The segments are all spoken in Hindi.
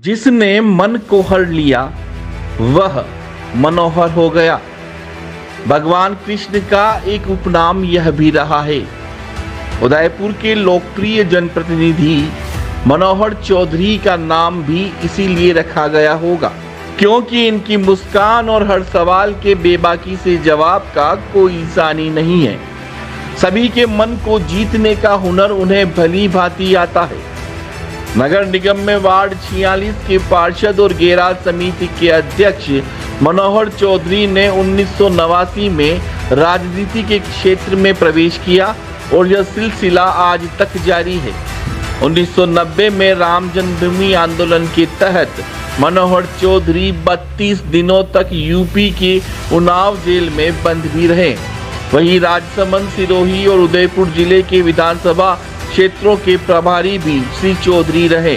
जिसने मन को हर लिया वह मनोहर हो गया। भगवान कृष्ण का एक उपनाम यह भी रहा है। उदयपुर के लोकप्रिय जनप्रतिनिधि मनोहर चौधरी का नाम भी इसीलिए रखा गया होगा क्योंकि इनकी मुस्कान और हर सवाल के बेबाकी से जवाब का कोई सानी नहीं है। सभी के मन को जीतने का हुनर उन्हें भली भांति आता है। नगर निगम में वार्ड 46 के पार्षद और गैराज समिति के अध्यक्ष मनोहर चौधरी ने 1989 में राजनीति के क्षेत्र में प्रवेश किया और यह सिलसिला आज तक जारी है। 1990 में राम जन्मभूमि आंदोलन के तहत मनोहर चौधरी 32 दिनों तक यूपी की उन्नाव जेल में बंद भी रहे। वहीं राजसमंद, सिरोही और उदयपुर जिले के विधानसभा क्षेत्रों के प्रभारी भी श्री चौधरी रहे।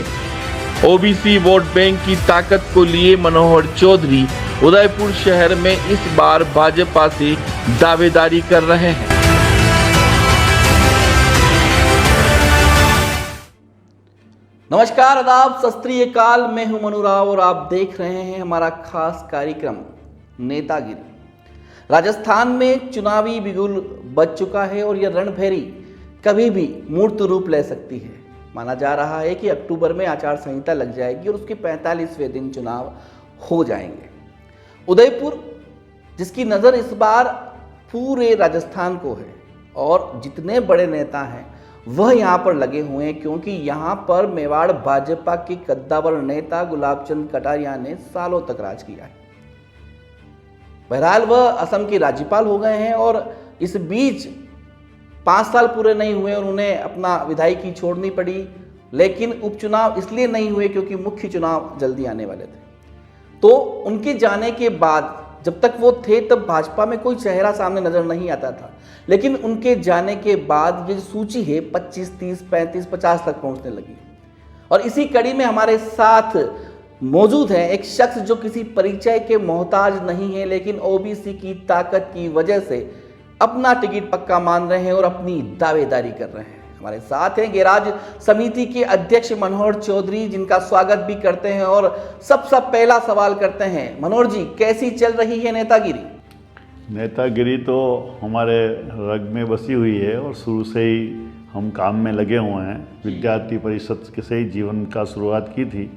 ओबीसी वोट बैंक की ताकत को लिए मनोहर चौधरी उदयपुर शहर में इस बार भाजपा से दावेदारी कर रहे हैं। नमस्कार, आदाब, सत श्री अकाल। मैं हूं मनु राव और आप देख रहे हैं हमारा खास कार्यक्रम नेतागिरी। राजस्थान में चुनावी बिगुल बज चुका है और यह रणभेरी कभी भी मूर्त रूप ले सकती है। माना जा रहा है कि अक्टूबर में आचार संहिता लग जाएगी और उसके 45वें दिन चुनाव हो जाएंगे। उदयपुर, जिसकी नज़र इस बार पूरे राजस्थान को है और जितने बड़े नेता हैं वह यहाँ पर लगे हुए हैं क्योंकि यहाँ पर मेवाड़ भाजपा के कद्दावर नेता गुलाबचंद कटारिया ने सालों तक राज किया है। बहरहाल वह असम के राज्यपाल हो गए हैं और इस बीच 5 साल पूरे नहीं हुए और उन्हें अपना विधायकी छोड़नी पड़ी। लेकिन उपचुनाव इसलिए नहीं हुए क्योंकि मुख्य चुनाव जल्दी आने वाले थे। तो उनके जाने के बाद जब तक वो थे तब भाजपा में कोई चेहरा सामने नजर नहीं आता था। लेकिन उनके जाने के बाद ये सूची है 25, 30, 35, 50 तक पहुंचने लगी। और इसी कड़ी में हमारे साथ मौजूद है एक शख्स जो किसी परिचय के मोहताज नहीं है, लेकिन ओबीसी की ताकत की वजह से अपना टिकट पक्का मान रहे हैं और अपनी दावेदारी कर रहे हैं। हमारे साथ हैं गैराज समिति के अध्यक्ष मनोहर चौधरी, जिनका स्वागत भी करते हैं और सबसे पहला सवाल करते हैं। मनोहर जी, कैसी चल रही है नेतागिरी? नेतागिरी तो हमारे रग में बसी हुई है और शुरू से ही हम काम में लगे हुए हैं। विद्यार्थी परिषद के से ही जीवन का शुरुआत की थी।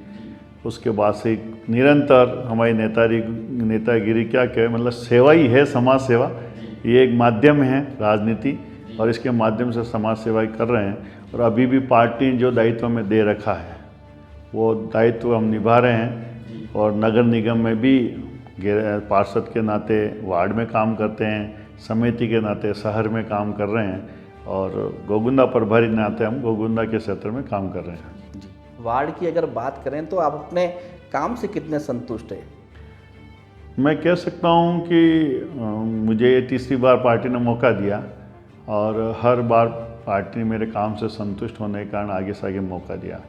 उसके बाद से निरंतर हमारी नेतागिरी क्या कहें, मतलब सेवा ही है, समाज सेवा। ये एक माध्यम है राजनीति और इसके माध्यम से समाज सेवा कर रहे हैं। और अभी भी पार्टी जो दायित्व में दे रखा है वो दायित्व हम निभा रहे हैं। और नगर निगम में भी पार्षद के नाते वार्ड में काम करते हैं, समिति के नाते शहर में काम कर रहे हैं और गोगुंदा प्रभारी के नाते हम गोगुंदा के क्षेत्र में काम कर रहे हैं। वार्ड की अगर बात करें तो आप अपने काम से कितने संतुष्ट हैं? मैं कह सकता हूं कि मुझे ये तीसरी बार पार्टी ने मौका दिया और हर बार पार्टी ने मेरे काम से संतुष्ट होने के कारण आगे से आगे मौका दिया।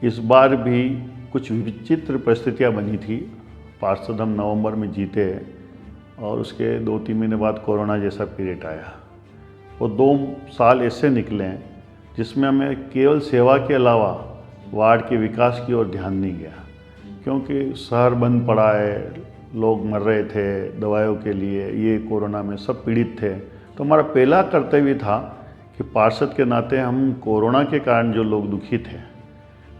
इस बार भी कुछ विचित्र परिस्थितियां बनी थी। पार्षद हम नवंबर में जीते और उसके 2-3 महीने बाद कोरोना जैसा पीरियड आया। वो 2 साल ऐसे निकले हैं जिसमें हमें केवल सेवा के अलावा वार्ड के विकास की ओर ध्यान नहीं गया क्योंकि शहर बंद पड़ा है, लोग मर रहे थे दवाइयों के लिए, ये कोरोना में सब पीड़ित थे। तो हमारा पहला कर्तव्य था कि पार्षद के नाते हम कोरोना के कारण जो लोग दुखी थे,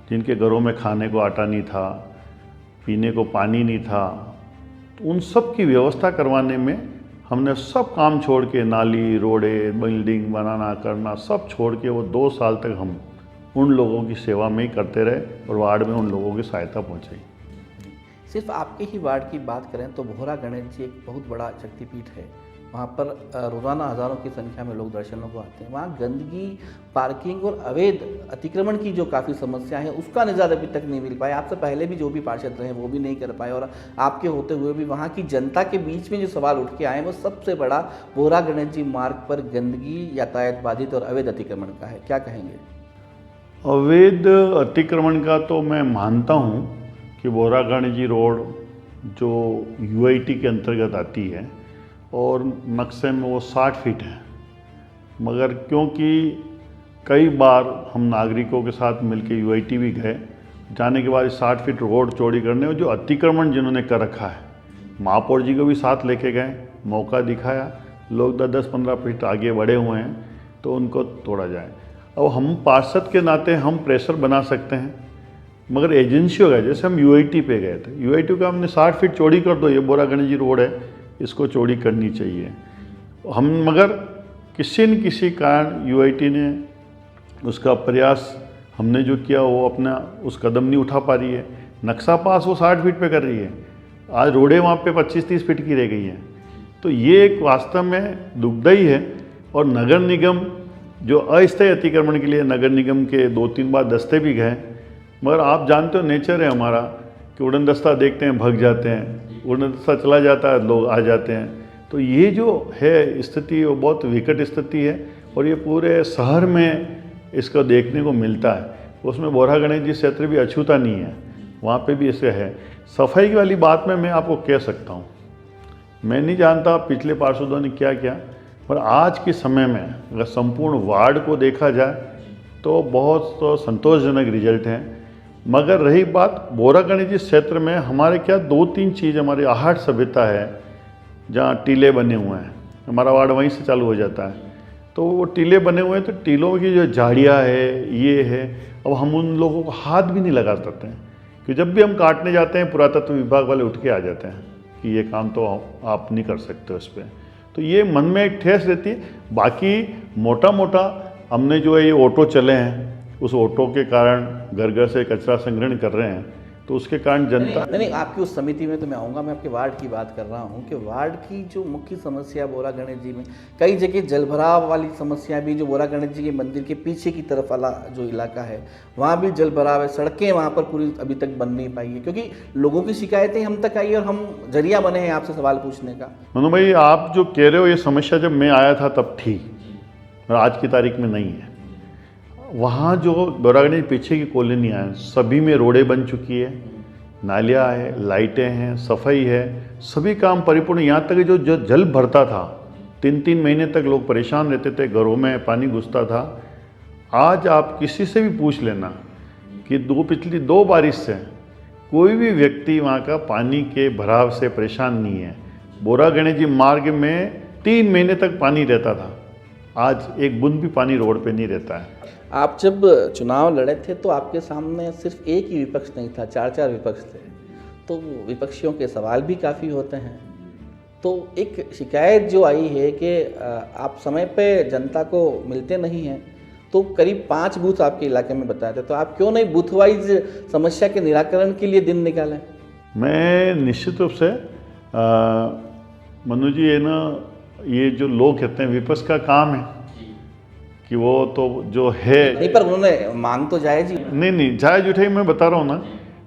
जिनके घरों में खाने को आटा नहीं था, पीने को पानी नहीं था, तो उन सब की व्यवस्था करवाने में हमने सब काम छोड़ के, नाली, रोडे, बिल्डिंग बनाना करना सब छोड़ के वो 2 साल तक हम उन लोगों की सेवा में ही करते रहे और वार्ड में उन लोगों की सहायता पहुँचाई। सिर्फ आपके ही वार्ड की बात करें तो बोहरा गणेश जी एक बहुत बड़ा शक्तिपीठ है। वहाँ पर रोज़ाना हज़ारों की संख्या में लोग दर्शनों को आते हैं। वहाँ गंदगी, पार्किंग और अवैध अतिक्रमण की जो काफ़ी समस्या है उसका निजात अभी तक नहीं मिल पाया। आपसे पहले भी जो भी पार्षद रहे वो भी नहीं कर पाए और आपके होते हुए भी वहाँ की जनता के बीच में जो सवाल उठ के आए वो सबसे बड़ा बोहरा गणेश जी मार्ग पर गंदगी, यातायात बाधित और अवैध अतिक्रमण का है। क्या कहेंगे? अवैध अतिक्रमण का तो मैं मानता हूँ कि बोहरा गणेश जी रोड जो यूआईटी के अंतर्गत आती है और नक्शे में वो 60 फीट है, मगर क्योंकि कई बार हम नागरिकों के साथ मिलकर यूआईटी भी गए जाने के बाद 60 फीट रोड चौड़ी करने और जो अतिक्रमण जिन्होंने कर रखा है, महापौर जी को भी साथ लेके गए, मौका दिखाया, लोग 10-15 फीट आगे बढ़े हुए हैं तो उनको तोड़ा जाए। अब हम पार्षद के नाते हम प्रेशर बना सकते हैं, मगर एजेंसी हो गया। जैसे हम यूआईटी पे गए थे, यूआईटी का हमने 60 फीट चौड़ी कर दो, ये बोरा गणेश जी रोड है, इसको चौड़ी करनी चाहिए हम, मगर किसी न किसी कारण यूआईटी ने उसका प्रयास हमने जो किया वो अपना उस कदम नहीं उठा पा रही है। नक्शा पास वो 60 फीट पे कर रही है, आज रोडें वहाँ पे 25-30 फीट की रह गई हैं। तो ये एक वास्तव में दुखदाई है। और नगर निगम जो अस्थायी अतिक्रमण के लिए नगर निगम के 2-3 बार दस्ते भी गए, मगर आप जानते हो नेचर है हमारा कि उड़न दस्ता देखते हैं भग जाते हैं, उड़न दस्ता चला जाता है लोग आ जाते हैं। तो ये जो है स्थिति वो बहुत विकट स्थिति है और ये पूरे शहर में इसको देखने को मिलता है। उसमें बोरा गणेश जी क्षेत्र भी अछूता नहीं है, वहाँ पे भी ऐसे है। सफाई वाली बात में मैं आपको कह सकता हूँ, मैं नहीं जानता पिछले पार्षदों ने क्या किया, पर आज के समय में अगर संपूर्ण वार्ड को देखा जाए तो बहुत तो संतोषजनक रिजल्ट हैं। मगर रही बात बोरा गणेश जी क्षेत्र में, हमारे क्या 2-3 चीज़, हमारी आहट सभ्यता है जहाँ टीले बने हुए हैं, हमारा वार्ड वहीं से चालू हो जाता है। तो वो टीले बने हुए हैं तो टीलों की जो झाड़ियाँ है ये है, अब हम उन लोगों को हाथ भी नहीं लगा सकते हैं कि जब भी हम काटने जाते हैं पुरातत्व विभाग वाले उठ के आ जाते हैं कि ये काम तो आप नहीं कर सकते उस पर। तो ये मन में एक ठेस रहती है। बाकी मोटा मोटा हमने जो है ये ऑटो चले हैं, उस ऑटो के कारण घर घर से कचरा संग्रहण कर रहे हैं, तो उसके कारण जनता नहीं, आपकी उस समिति में तो मैं आऊँगा, मैं आपके वार्ड की बात कर रहा हूँ कि वार्ड की जो मुख्य समस्या बोरा गणेश जी में कई जगह जलभराव वाली समस्या भी, जो बोरा गणेश जी के मंदिर के पीछे की तरफ वाला जो इलाका है वहाँ भी जलभराव है, सड़कें वहाँ पर पूरी अभी तक बन नहीं पाई है क्योंकि लोगों की शिकायतें हम तक आई और हम जरिया बने हैं आपसे सवाल पूछने का। मनु भाई, आप जो कह रहे हो ये समस्या जब मैं आया था तब थी और आज की तारीख में नहीं है। वहाँ जो बोरा गणेश पीछे की कॉलोनियाँ हैं सभी में रोडें बन चुकी है, नालियाँ है, लाइटें हैं, सफाई है, सभी काम परिपूर्ण। यहाँ तक जो जल भरता था 3-3 महीने तक लोग परेशान रहते थे, घरों में पानी घुसता था। आज आप किसी से भी पूछ लेना कि पिछली 2 बारिश से कोई भी व्यक्ति वहाँ का पानी के भराव से परेशान नहीं है। बोरा गणेश जी मार्ग में 3 महीने तक पानी रहता था, आज एक बूंद भी पानी रोड पे नहीं रहता है। आप जब चुनाव लड़े थे तो आपके सामने सिर्फ एक ही विपक्ष नहीं था, 4 विपक्ष थे, तो विपक्षियों के सवाल भी काफ़ी होते हैं। तो एक शिकायत जो आई है कि आप समय पे जनता को मिलते नहीं हैं, तो करीब 5 बूथ आपके इलाके में बताए थे, तो आप क्यों नहीं बूथ वाइज समस्या के निराकरण के लिए दिन निकालें? मैं निश्चित रूप से मनु जी, ये ना ये जो लोग कहते हैं विपक्ष का काम है कि वो तो जो है नहीं, पर उन्होंने मांग तो जायज ही। नहीं जायज उठाई। मैं बता रहा हूँ ना,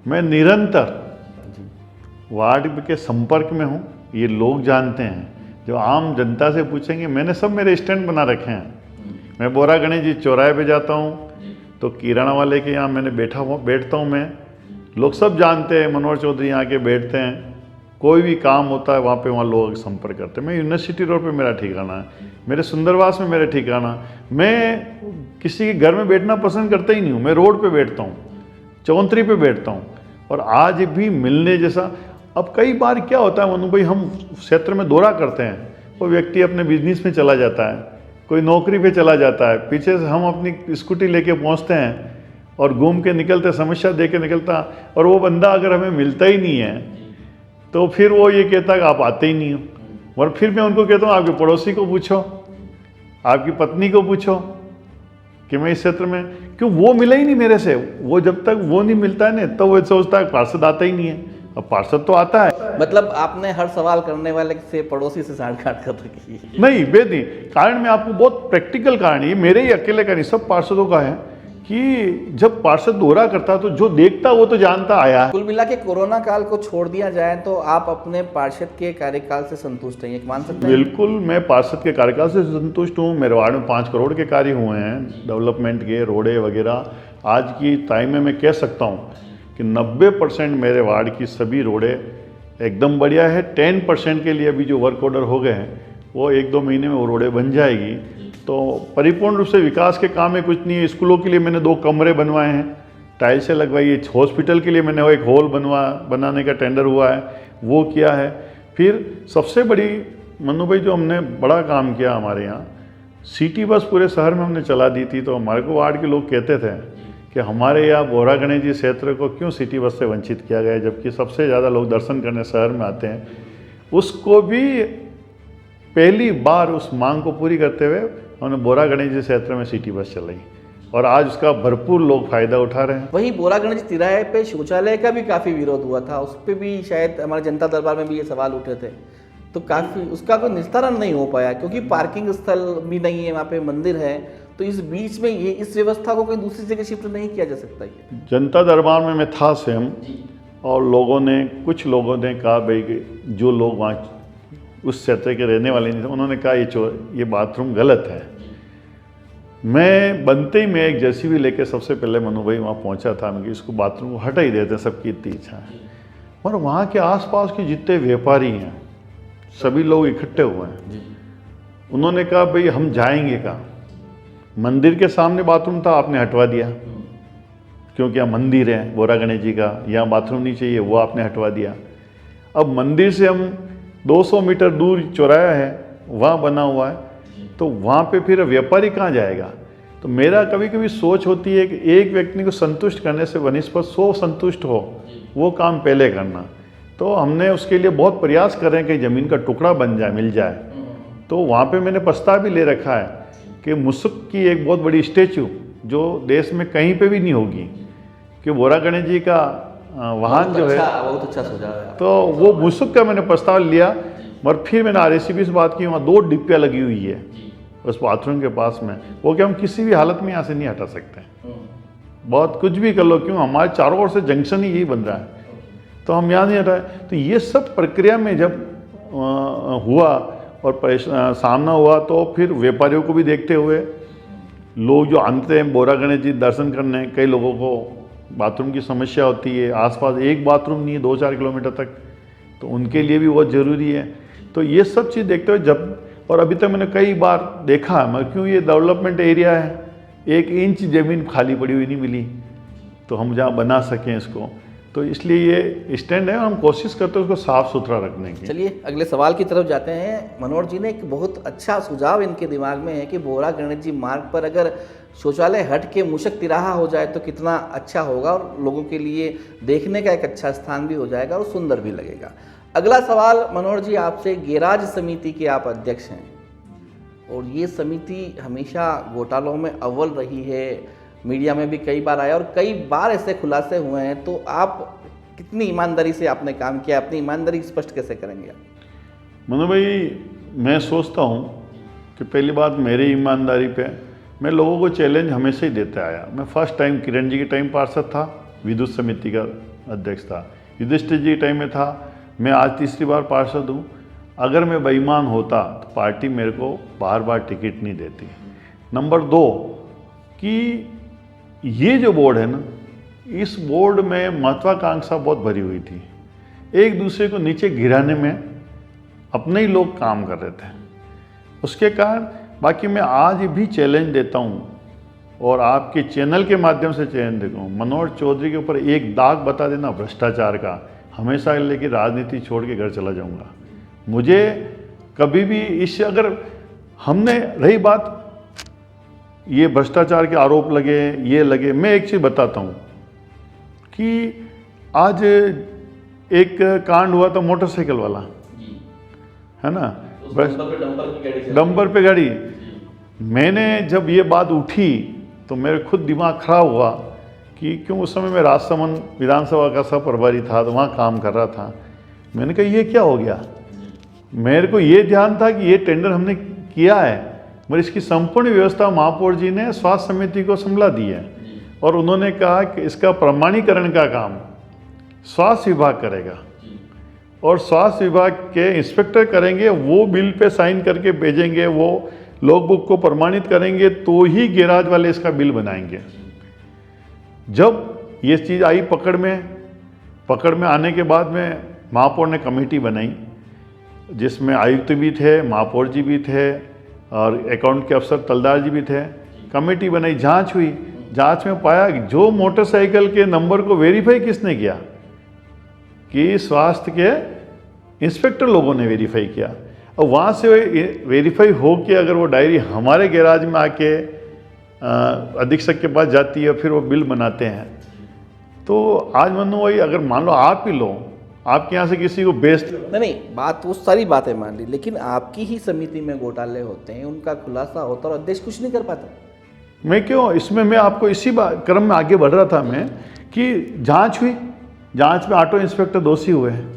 मैं निरंतर वार्ड के संपर्क में हूँ, ये लोग जानते हैं। जो आम जनता से पूछेंगे, मैंने सब मेरे स्टैंड बना रखे हैं। मैं बोरा गणेश जी चौराहे पे जाता हूँ तो किराना वाले के यहाँ मैंने बैठता हूँ मैं, लोग सब जानते हैं, मनोहर चौधरी यहाँ के बैठते हैं, कोई भी काम होता है वहाँ लोग संपर्क करते हैं। मैं यूनिवर्सिटी रोड पे मेरा ठिकाना है, मेरे सुंदरवास में मेरा ठिकाना। मैं किसी के घर में बैठना पसंद करता ही नहीं हूँ, मैं रोड पे बैठता हूँ, चौंतरी पे बैठता हूँ। और आज भी मिलने जैसा, अब कई बार क्या होता है मनु भाई, हम क्षेत्र में दौरा करते हैं, कोई व्यक्ति अपने बिजनेस में चला जाता है, कोई नौकरी पे चला जाता है, पीछे से हम अपनी स्कूटी लेके पहुँचते हैं और घूम के निकलते, समस्या दे के निकलता, और वो बंदा अगर हमें मिलता ही नहीं है तो फिर वो ये कहता है कि आप आते ही नहीं हो। और फिर मैं उनको कहता हूँ आपके पड़ोसी को पूछो, आपकी पत्नी को पूछो कि मैं इस क्षेत्र में क्यों, वो मिला ही नहीं मेरे से। वो जब तक वो नहीं मिलता है ना तब वो सोचता है पार्षद आता ही नहीं है। अब पार्षद तो आता है। मतलब आपने हर सवाल करने वाले से पड़ोसी से साठ-गांठ कर रखी है? नहीं बेदी, कारण मैं आपको बहुत प्रैक्टिकल कारण, ये मेरे ही अकेले का नहीं, सब पार्षदों का है कि जब पार्षद दौरा करता तो जो देखता वो तो जानता आया है। कुल मिला के कोरोना काल को छोड़ दिया जाए तो आप अपने पार्षद के कार्यकाल से संतुष्ट हैं, मान सकते हैं? बिल्कुल, मैं पार्षद के कार्यकाल से संतुष्ट हूँ। मेरे वार्ड में 5 करोड़ के कार्य हुए हैं, डेवलपमेंट के, रोडे वगैरह। आज की टाइम में मैं कह सकता हूँ कि 90% मेरे वार्ड की सभी रोडे एकदम बढ़िया है। 10% के लिए अभी जो वर्क ऑर्डर हो गए हैं वो 1-2 महीने में वो रोडें बन जाएगी। तो परिपूर्ण रूप से विकास के काम में कुछ नहीं है। स्कूलों के लिए मैंने 2 कमरे बनवाए हैं, टाइल्सें लगवाई है, हॉस्पिटल के लिए मैंने वो एक हॉल बनाने का टेंडर हुआ है, वो किया है। फिर सबसे बड़ी मनु भाई जो हमने बड़ा काम किया हमारे यहाँ, सिटी बस पूरे शहर में हमने चला दी थी। तो हमारे को वार्ड के लोग कहते थे कि हमारे यहाँ बोरा गणेश जी क्षेत्र को क्यों सिटी बस से वंचित किया गया है, जबकि सबसे ज़्यादा लोग दर्शन करने शहर में आते हैं। उसको भी पहली बार उस मांग को पूरी करते हुए हमने बोरा गणेश जी क्षेत्र में सिटी बस चलाई और आज उसका भरपूर लोग फायदा उठा रहे हैं। वही बोरा गणेश तिराहे पे शौचालय का भी काफ़ी विरोध हुआ था, उस पर भी शायद हमारे जनता दरबार में भी ये सवाल उठे थे, तो काफ़ी उसका कोई निस्तारण नहीं हो पाया क्योंकि पार्किंग स्थल भी नहीं है, वहाँ पे मंदिर है। तो इस बीच में ये इस व्यवस्था को कहीं दूसरी जगह शिफ्ट नहीं किया जा सकता है? जनता दरबार में मैं था स्वयं, और लोगों ने, कुछ लोगों ने कहा भाई कि जो लोग वहाँ उस क्षेत्र के रहने वाले नहीं थे, उन्होंने कहा ये बाथरूम गलत है। मैं बनते ही मैं एक जेसीबी लेके सबसे पहले मनु भाई वहाँ पहुँचा था, मैं कि इसको बाथरूम को हटा ही देते, सबकी इतनी इच्छा है। और वहाँ के आसपास के जितने व्यापारी हैं सभी लोग इकट्ठे हुए हैं। उन्होंने कहा भाई हम जाएंगे कहाँ, मंदिर के सामने बाथरूम था, आपने हटवा दिया क्योंकि यहाँ मंदिर है बोरा गणेश जी का, यहाँ बाथरूम नहीं चाहिए, वो आपने हटवा दिया। अब मंदिर से हम 200 मीटर दूर चौराहा है, वहाँ बना हुआ है, तो वहाँ पे फिर व्यापारी कहाँ जाएगा? तो मेरा कभी कभी सोच होती है कि एक व्यक्ति को संतुष्ट करने से बनिस्पत 100 संतुष्ट हो, वो काम पहले करना। तो हमने उसके लिए बहुत प्रयास कर रहे हैं कि ज़मीन का टुकड़ा बन जाए, मिल जाए। तो वहाँ पे मैंने प्रस्ताव भी ले रखा है कि मुसुक की एक बहुत बड़ी स्टेचू जो देश में कहीं पे भी नहीं होगी, कि बोरा गणेश जी का वाहन जो है, बहुत अच्छा सुझाव है। तो वो मुसुक का मैंने प्रस्ताव लिया। और फिर मैंने RSCB से बात की, वहाँ 2 डिब्बियाँ लगी हुई है उस बाथरूम के पास में, वो कि हम किसी भी हालत में यहाँ से नहीं हटा सकते, बहुत कुछ भी कर लो, क्यों हमारे चारों ओर से जंक्शन ही यही बन रहा है, तो हम यहाँ नहीं हटाए। तो ये सब प्रक्रिया में जब हुआ और सामना हुआ, तो फिर व्यापारियों को भी देखते हुए, लोग जो आते हैं बोरा गणेश जी दर्शन करने, कई लोगों को बाथरूम की समस्या होती है, आसपास एक बाथरूम नहीं है 2-4 किलोमीटर तक, तो उनके लिए भी बहुत ज़रूरी है। तो ये सब चीज़ देखते हुए जब, और अभी तक मैंने कई बार देखा मैं, क्यों ये डेवलपमेंट एरिया है, 1 इंच ज़मीन खाली पड़ी हुई नहीं मिली, तो हम जहाँ बना सकें इसको, तो इसलिए ये स्टैंड है, हम कोशिश करते हैं उसको साफ़ सुथरा रखने की। चलिए अगले सवाल की तरफ जाते हैं। मनोहर जी ने एक बहुत अच्छा सुझाव इनके दिमाग में है कि बोरा गणेश जी मार्ग पर अगर शौचालय हट के मूषक तिराहा हो जाए तो कितना अच्छा होगा, और लोगों के लिए देखने का एक अच्छा स्थान भी हो जाएगा और सुंदर भी लगेगा। अगला सवाल मनोहर जी आपसे, गैराज समिति के आप अध्यक्ष हैं और ये समिति हमेशा घोटालों में अव्वल रही है, मीडिया में भी कई बार आया और कई बार ऐसे खुलासे हुए हैं, तो आप कितनी ईमानदारी से आपने काम किया, अपनी ईमानदारी स्पष्ट कैसे करेंगे? मनु भाई, मैं सोचता हूँ कि पहली बात मेरी ईमानदारी पे मैं लोगों को चैलेंज हमेशा ही देता आया। मैं फर्स्ट टाइम किरण जी के टाइम पार्षद था, विद्युत समिति का अध्यक्ष था, युधिष्ठिर जी के टाइम में था, मैं आज तीसरी बार पार्षद हूँ। अगर मैं बेईमान होता तो पार्टी मेरे को बार बार टिकट नहीं देती। नंबर 2 कि ये जो बोर्ड है ना, इस बोर्ड में महत्वाकांक्षा बहुत भरी हुई थी, एक दूसरे को नीचे गिराने में अपने ही लोग काम कर रहे थे, उसके कारण। बाकी मैं आज भी चैलेंज देता हूँ और आपके चैनल के माध्यम से चैलेंज देता हूँ, मनोहर चौधरी के ऊपर एक दाग बता देना भ्रष्टाचार का, हमेशा लेके राजनीति छोड़ के घर चला जाऊँगा। मुझे कभी भी इस, अगर हमने रही बात ये भ्रष्टाचार के आरोप लगे, ये लगे, मैं एक चीज़ बताता हूँ कि आज एक कांड हुआ था मोटरसाइकिल वाला, है ना, डंपर पे गाड़ी। मैंने जब ये बात उठी तो मेरे खुद दिमाग खराब हुआ कि क्यों, उस समय मैं राजसमंद विधानसभा का सह प्रभारी था, तो वहाँ काम कर रहा था। मैंने कहा ये क्या हो गया, मेरे को ये ध्यान था कि ये टेंडर हमने किया है, मगर इसकी संपूर्ण व्यवस्था महापौर जी ने स्वास्थ्य समिति को संभाला दी है, और उन्होंने कहा कि इसका प्रमाणीकरण का काम स्वास्थ्य विभाग करेगा और स्वास्थ्य विभाग के इंस्पेक्टर करेंगे, वो बिल पे साइन करके भेजेंगे, वो लॉगबुक को प्रमाणित करेंगे, तो ही गैराज वाले इसका बिल बनाएंगे। जब ये चीज़ आई पकड़ में आने के बाद में महापौर ने कमेटी बनाई, जिसमें आयुक्त भी थे, महापौर जी भी थे और अकाउंट के अफसर तलदार जी भी थे। कमेटी बनाई, जांच हुई, जांच में पाया कि जो मोटरसाइकिल के नंबर को वेरीफाई किसने किया, कि स्वास्थ्य के इंस्पेक्टर लोगों ने वेरीफाई किया। और वहाँ से वेरीफाई हो के अगर वो डायरी हमारे गैराज में आके अधीक्षक के पास जाती है, फिर वो बिल बनाते हैं। तो आज मनु वही, अगर मान लो आप ही लो, आपके यहाँ से किसी को बेस्ट नहीं, बात वो सारी बातें मान ली, लेकिन आपकी ही समिति में घोटाले होते हैं, उनका खुलासा होता है और अध्यक्ष कुछ नहीं कर पाता। मैं क्यों, इसमें मैं आपको इसी क्रम में आगे बढ़ रहा था मैं, कि जांच हुई, जांच में ऑटो इंस्पेक्टर दोषी हुए हैं,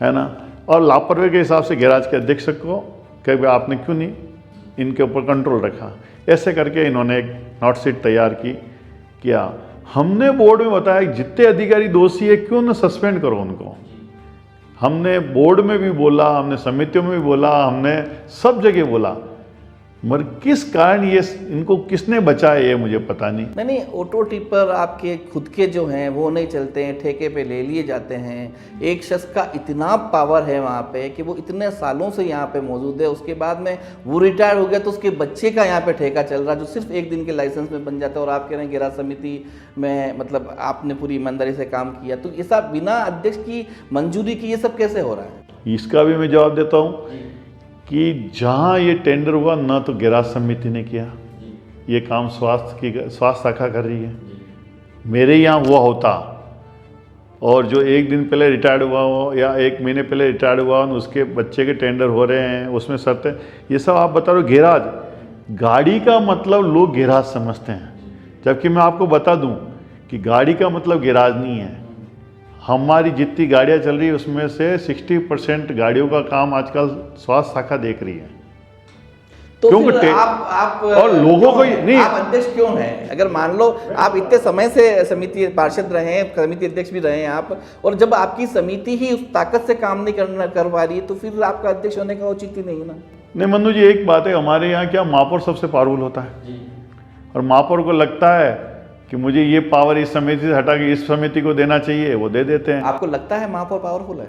है ना। और लापरवाही के हिसाब से गैराज के अध्यक्ष को कह भाई आपने क्यों नहीं इनके ऊपर कंट्रोल रखा। ऐसे करके इन्होंने एक नोट शीट तैयार किया। हमने बोर्ड में बताया कि जितने अधिकारी दोषी है क्यों ना सस्पेंड करो उनको। हमने बोर्ड में भी बोला, हमने समितियों में भी बोला, हमने सब जगह बोला, मगर किस कारण ये इनको किसने बचाया ये मुझे पता नहीं। नहीं, ऑटो टिपर आपके खुद के जो हैं वो नहीं चलते हैं, ठेके पे ले लिए जाते हैं। एक शख्स का इतना पावर है वहाँ पे कि वो इतने सालों से यहाँ पे मौजूद है, उसके बाद में वो रिटायर हो गया तो उसके बच्चे का यहाँ पे ठेका चल रहा है, जो सिर्फ एक दिन के लाइसेंस में बन जाता है। और आप कह रहे हैं गैराज समिति में मतलब आपने पूरी ईमानदारी से काम किया, तो ये सब बिना अध्यक्ष की मंजूरी की ये सब कैसे हो रहा है? इसका भी मैं जवाब देता हूँ कि जहाँ ये टेंडर हुआ ना तो गैराज समिति ने किया, ये काम स्वास्थ्य शाखा कर रही है। मेरे यहाँ हुआ होता और जो एक दिन पहले रिटायर्ड हुआ हो या एक महीने पहले रिटायर्ड हुआ हो, उसके बच्चे के टेंडर हो रहे हैं, उसमें शर्तें, ये सब आप बता रहे हो। गैराज, गाड़ी का मतलब लोग गैराज समझते हैं, जबकि मैं आपको बता दूं कि गाड़ी का मतलब गैराज नहीं है। हमारी जितनी गाड़ियाँ चल रही है उसमें से 60% गाड़ियों का काम आजकल स्वास्थ्य शाखा देख रही है। तो क्योंकि फिर आप और लोगों को नहीं, आप अध्यक्ष क्यों हैं? अगर मान लो आप इतने समय से समिति पार्षद रहे हैं, समिति अध्यक्ष भी रहे हैं आप, और जब आपकी समिति ही उस ताकत से काम नहीं कर पा रही है, तो फिर आपका अध्यक्ष होने का उचित ही नहीं है ना। नहीं मनु जी, एक बात है, हमारे यहाँ क्या महापौर सबसे पावरफुल होता है, और महापौर को लगता है कि मुझे ये पावर इस समिति से हटा के इस समिति को देना चाहिए, वो दे देते हैं। आपको लगता है महापौर पावरफुल है?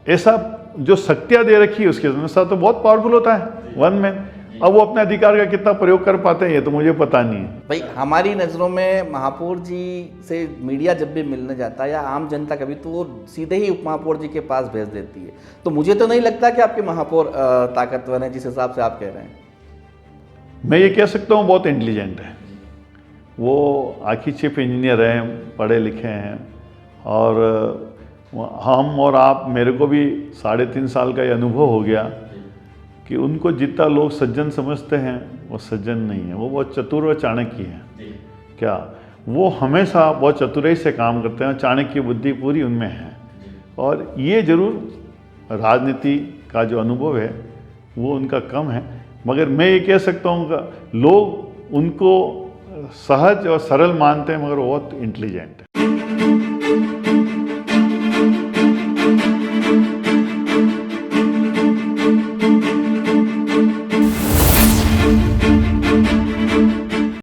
ऐसा जो शक्तियाँ दे रखी है उसके साथ तो बहुत पावरफुल होता है वन में। अब वो अपने अधिकार का कितना प्रयोग कर पाते हैं ये तो मुझे पता नहीं है। भाई हमारी नज़रों में महापौर जी से मीडिया जब भी मिलने जाता है या आम जनता कभी, तो वो सीधे ही उप महापौर जी के पास भेज देती है। तो मुझे तो नहीं लगता कि आपके महापौर ताकतवर हैं जिस हिसाब से आप कह रहे हैं। मैं ये कह सकता हूँ बहुत इंटेलिजेंट है वो, आखिर चीफ इंजीनियर हैं, पढ़े लिखे हैं, और हम और आप, मेरे को भी 3.5 साल का ये अनुभव हो गया कि उनको जितना लोग सज्जन समझते हैं वो सज्जन नहीं है, वो बहुत चतुर और चाणक्य है। क्या वो हमेशा बहुत चतुराई से काम करते हैं, चाणक्य बुद्धि पूरी उनमें है। और ये जरूर राजनीति का जो अनुभव है वो उनका कम है, मगर मैं ये कह सकता हूँ कि लोग उनको सहज और सरल मानते हैं, मगर वो बहुत इंटेलिजेंट है।